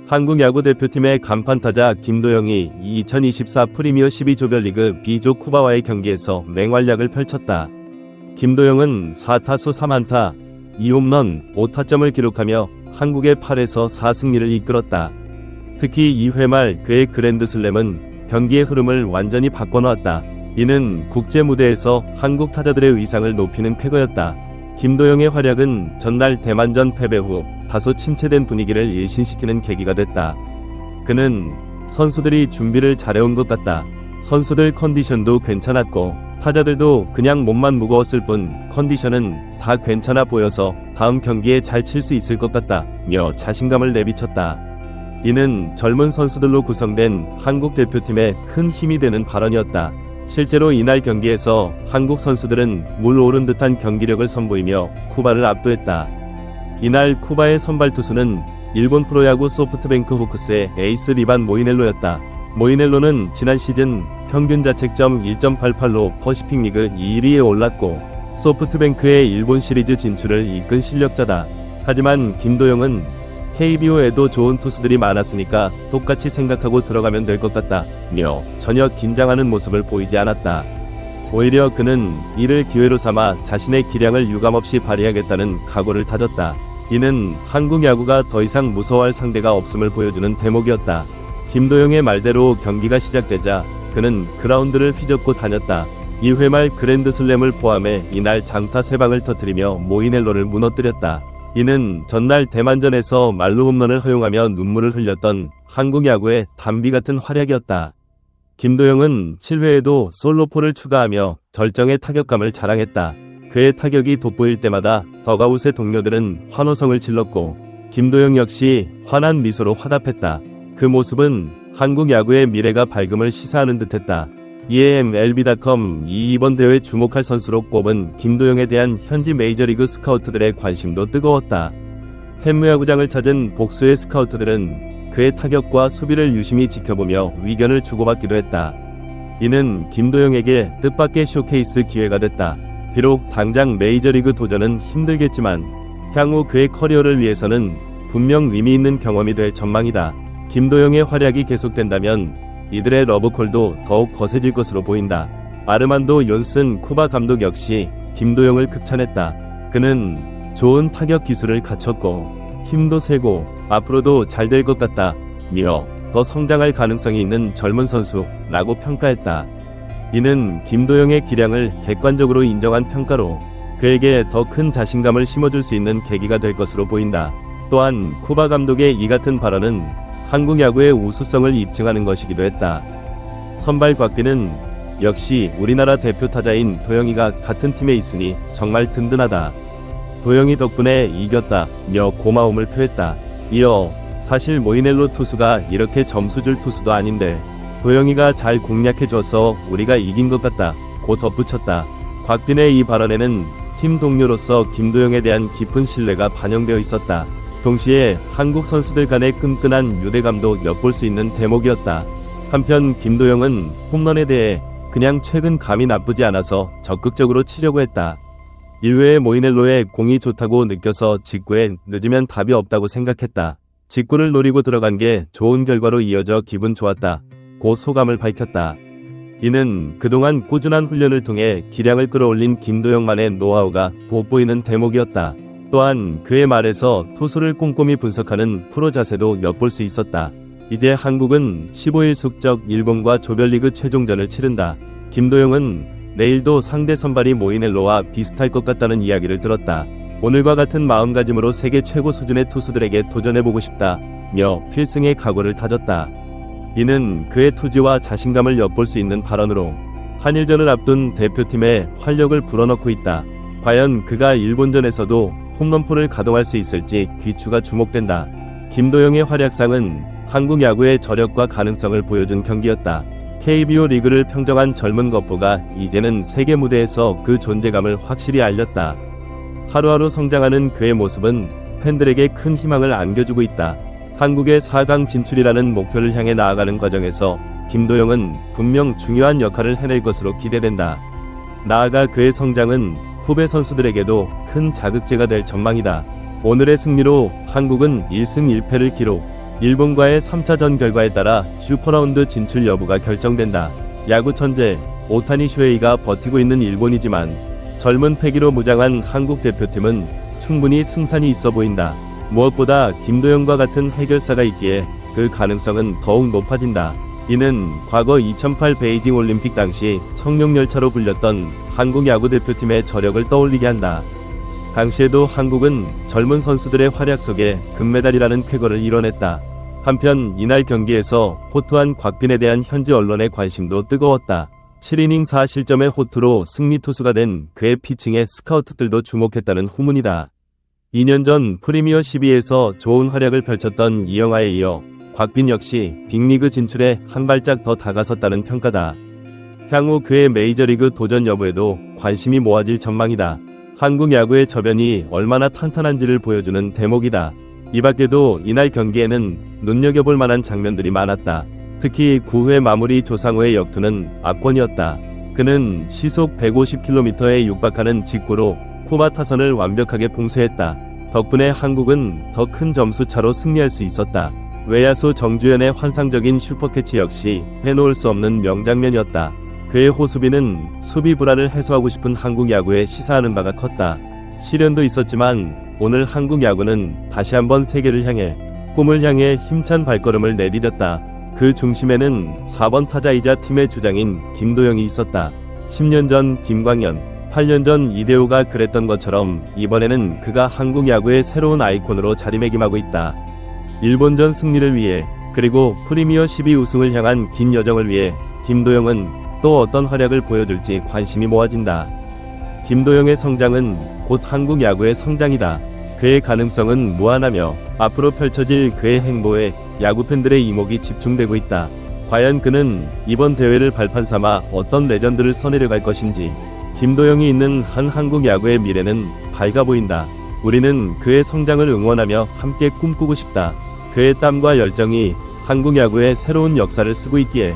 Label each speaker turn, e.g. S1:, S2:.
S1: 한국 야구 대표팀의 간판타자 김도영이 2024 프리미어 12 조별리그 B조 쿠바와의 경기에서 맹활약을 펼쳤다. 김도영은 4타수 3안타, 2홈런, 5타점을 기록하며 한국의 8에서 4승리를 이끌었다. 특히 2회 말 그의 그랜드슬램은 경기의 흐름을 완전히 바꿔놓았다. 이는 국제 무대에서 한국 타자들의 위상을 높이는 쾌거였다. 김도영의 활약은 전날 대만전 패배 후 다소 침체된 분위기를 일신시키는 계기가 됐다. 그는 선수들이 준비를 잘해온 것 같다. 선수들 컨디션도 괜찮았고 타자들도 그냥 몸만 무거웠을 뿐 컨디션은 다 괜찮아 보여서 다음 경기에 잘 칠 수 있을 것 같다며 자신감을 내비쳤다. 이는 젊은 선수들로 구성된 한국 대표팀에 큰 힘이 되는 발언이었다. 실제로 이날 경기에서 한국 선수들은 물 오른 듯한 경기력을 선보이며 쿠바를 압도했다. 이날 쿠바의 선발 투수는 일본 프로야구 소프트뱅크 호크스의 에이스 리반 모이넬로였다. 모이넬로는 지난 시즌 평균 자책점 1.88로 퍼시픽 리그 2위에 올랐고 소프트뱅크의 일본 시리즈 진출을 이끈 실력자다. 하지만 김도영은 KBO에도 좋은 투수들이 많았으니까 똑같이 생각하고 들어가면 될 것 같다며 전혀 긴장하는 모습을 보이지 않았다. 오히려 그는 이를 기회로 삼아 자신의 기량을 유감없이 발휘하겠다는 각오를 다졌다. 이는 한국 야구가 더 이상 무서워할 상대가 없음을 보여주는 대목이었다. 김도영의 말대로 경기가 시작되자 그는 그라운드를 휘젓고 다녔다. 2회 말 그랜드슬램을 포함해 이날 장타 3방을 터뜨리며 모이넬로를 무너뜨렸다. 이는 전날 대만전에서 말루 홈런을 허용하며 눈물을 흘렸던 한국 야구의 담비 같은 활약이었다. 김도영은 7회에도 솔로포를 추가하며 절정의 타격감을 자랑했다. 그의 타격이 돋보일 때마다 더가웃의 동료들은 환호성을 질렀고 김도영 역시 환한 미소로 화답했다. 그 모습은 한국 야구의 미래가 밝음을 시사하는 듯했다. 이에 MLB.com 이번 대회에 주목할 선수로 꼽은 김도영에 대한 현지 메이저리그 스카우트들의 관심도 뜨거웠다. 팬무야구장을 찾은 복수의 스카우트들은 그의 타격과 수비를 유심히 지켜보며 의견을 주고받기도 했다. 이는 김도영에게 뜻밖의 쇼케이스 기회가 됐다. 비록 당장 메이저리그 도전은 힘들겠지만 향후 그의 커리어를 위해서는 분명 의미 있는 경험이 될 전망이다. 김도영의 활약이 계속된다면 이들의 러브콜도 더욱 거세질 것으로 보인다. 아르만도 연슨 쿠바 감독 역시 김도영을 극찬했다. 그는 좋은 타격 기술을 갖췄고 힘도 세고 앞으로도 잘 될 것 같다며 더 성장할 가능성이 있는 젊은 선수라고 평가했다. 이는 김도영의 기량을 객관적으로 인정한 평가로 그에게 더 큰 자신감을 심어줄 수 있는 계기가 될 것으로 보인다. 또한 쿠바 감독의 이 같은 발언은 한국 야구의 우수성을 입증하는 것이기도 했다. 선발 곽비는 역시 우리나라 대표 타자인 도영이가 같은 팀에 있으니 정말 든든하다. 도영이 덕분에 이겼다며 고마움을 표했다. 이어 사실 모이넬로 투수가 이렇게 점수 줄 투수도 아닌데 도영이가 잘 공략해줘서 우리가 이긴 것 같다고 덧붙였다. 곽빈의 이 발언에는 팀 동료로서 김도영에 대한 깊은 신뢰가 반영되어 있었다. 동시에 한국 선수들 간의 끈끈한 유대감도 엿볼 수 있는 대목이었다. 한편 김도영은 홈런에 대해 그냥 최근 감이 나쁘지 않아서 적극적으로 치려고 했다. 1회에 모이넬로의 공이 좋다고 느껴서 직구에 늦으면 답이 없다고 생각했다. 직구를 노리고 들어간 게 좋은 결과로 이어져 기분 좋았다고 소감을 밝혔다. 이는 그동안 꾸준한 훈련을 통해 기량을 끌어올린 김도영만의 노하우가 돋보이는 대목이었다. 또한 그의 말에서 투수를 꼼꼼히 분석하는 프로 자세도 엿볼 수 있었다. 이제 한국은 15일 숙적 일본과 조별리그 최종전을 치른다. 김도영은 내일도 상대 선발이 모이넬로와 비슷할 것 같다는 이야기를 들었다. 오늘과 같은 마음가짐으로 세계 최고 수준의 투수들에게 도전해보고 싶다며 필승의 각오를 다졌다. 이는 그의 투지와 자신감을 엿볼 수 있는 발언으로 한일전을 앞둔 대표팀에 활력을 불어넣고 있다. 과연 그가 일본전에서도 홈런포를 가동할 수 있을지 귀추가 주목된다. 김도영의 활약상은 한국 야구의 저력과 가능성을 보여준 경기였다. KBO 리그를 평정한 젊은 겉보가 이제는 세계 무대에서 그 존재감을 확실히 알렸다. 하루하루 성장하는 그의 모습은 팬들에게 큰 희망을 안겨주고 있다. 한국의 4강 진출이라는 목표를 향해 나아가는 과정에서 김도영은 분명 중요한 역할을 해낼 것으로 기대된다. 나아가 그의 성장은 후배 선수들에게도 큰 자극제가 될 전망이다. 오늘의 승리로 한국은 1승 1패를 기록. 일본과의 3차전 결과에 따라 슈퍼라운드 진출 여부가 결정된다. 야구 천재 오타니 쇼헤이가 버티고 있는 일본이지만 젊은 패기로 무장한 한국 대표팀은 충분히 승산이 있어 보인다. 무엇보다 김도영과 같은 해결사가 있기에 그 가능성은 더욱 높아진다. 이는 과거 2008 베이징 올림픽 당시 청룡열차로 불렸던 한국 야구 대표팀의 저력을 떠올리게 한다. 당시에도 한국은 젊은 선수들의 활약 속에 금메달이라는 쾌거를 이뤄냈다. 한편 이날 경기에서 호투한 곽빈에 대한 현지 언론의 관심도 뜨거웠다. 7이닝 4실점의 호투로 승리 투수가 된 그의 피칭에 스카우트들도 주목했다는 후문이다. 2년 전 프리미어 12에서 좋은 활약을 펼쳤던 이영하에 이어 곽빈 역시 빅리그 진출에 한 발짝 더 다가섰다는 평가다. 향후 그의 메이저리그 도전 여부에도 관심이 모아질 전망이다. 한국 야구의 저변이 얼마나 탄탄한지를 보여주는 대목이다. 이 밖에도 이날 경기에는 눈여겨볼 만한 장면들이 많았다. 특히 9회 마무리 조상우의 역투는 압권이었다. 그는 시속 150km에 육박하는 직구로 쿠바 타선을 완벽하게 봉쇄했다. 덕분에 한국은 더 큰 점수 차로 승리할 수 있었다. 외야수 정주현의 환상적인 슈퍼캐치 역시 빼놓을 수 없는 명장면이었다. 그의 호수비는 수비 불안을 해소하고 싶은 한국 야구에 시사하는 바가 컸다. 시련도 있었지만 오늘 한국 야구는 다시 한번 세계를 향해, 꿈을 향해 힘찬 발걸음을 내디뎠다. 그 중심에는 4번 타자이자 팀의 주장인 김도영이 있었다. 10년 전 김광현, 8년 전 이대호가 그랬던 것처럼 이번에는 그가 한국 야구의 새로운 아이콘으로 자리매김하고 있다. 일본전 승리를 위해, 그리고 프리미어 12 우승을 향한 긴 여정을 위해 김도영은 또 어떤 활약을 보여줄지 관심이 모아진다. 김도영의 성장은 곧 한국 야구의 성장이다. 그의 가능성은 무한하며 앞으로 펼쳐질 그의 행보에 야구 팬들의 이목이 집중되고 있다. 과연 그는 이번 대회를 발판 삼아 어떤 레전드를 써내려갈 것인지. 김도영이 있는 한 한국 야구의 미래는 밝아 보인다. 우리는 그의 성장을 응원하며 함께 꿈꾸고 싶다. 그의 땀과 열정이 한국 야구의 새로운 역사를 쓰고 있기에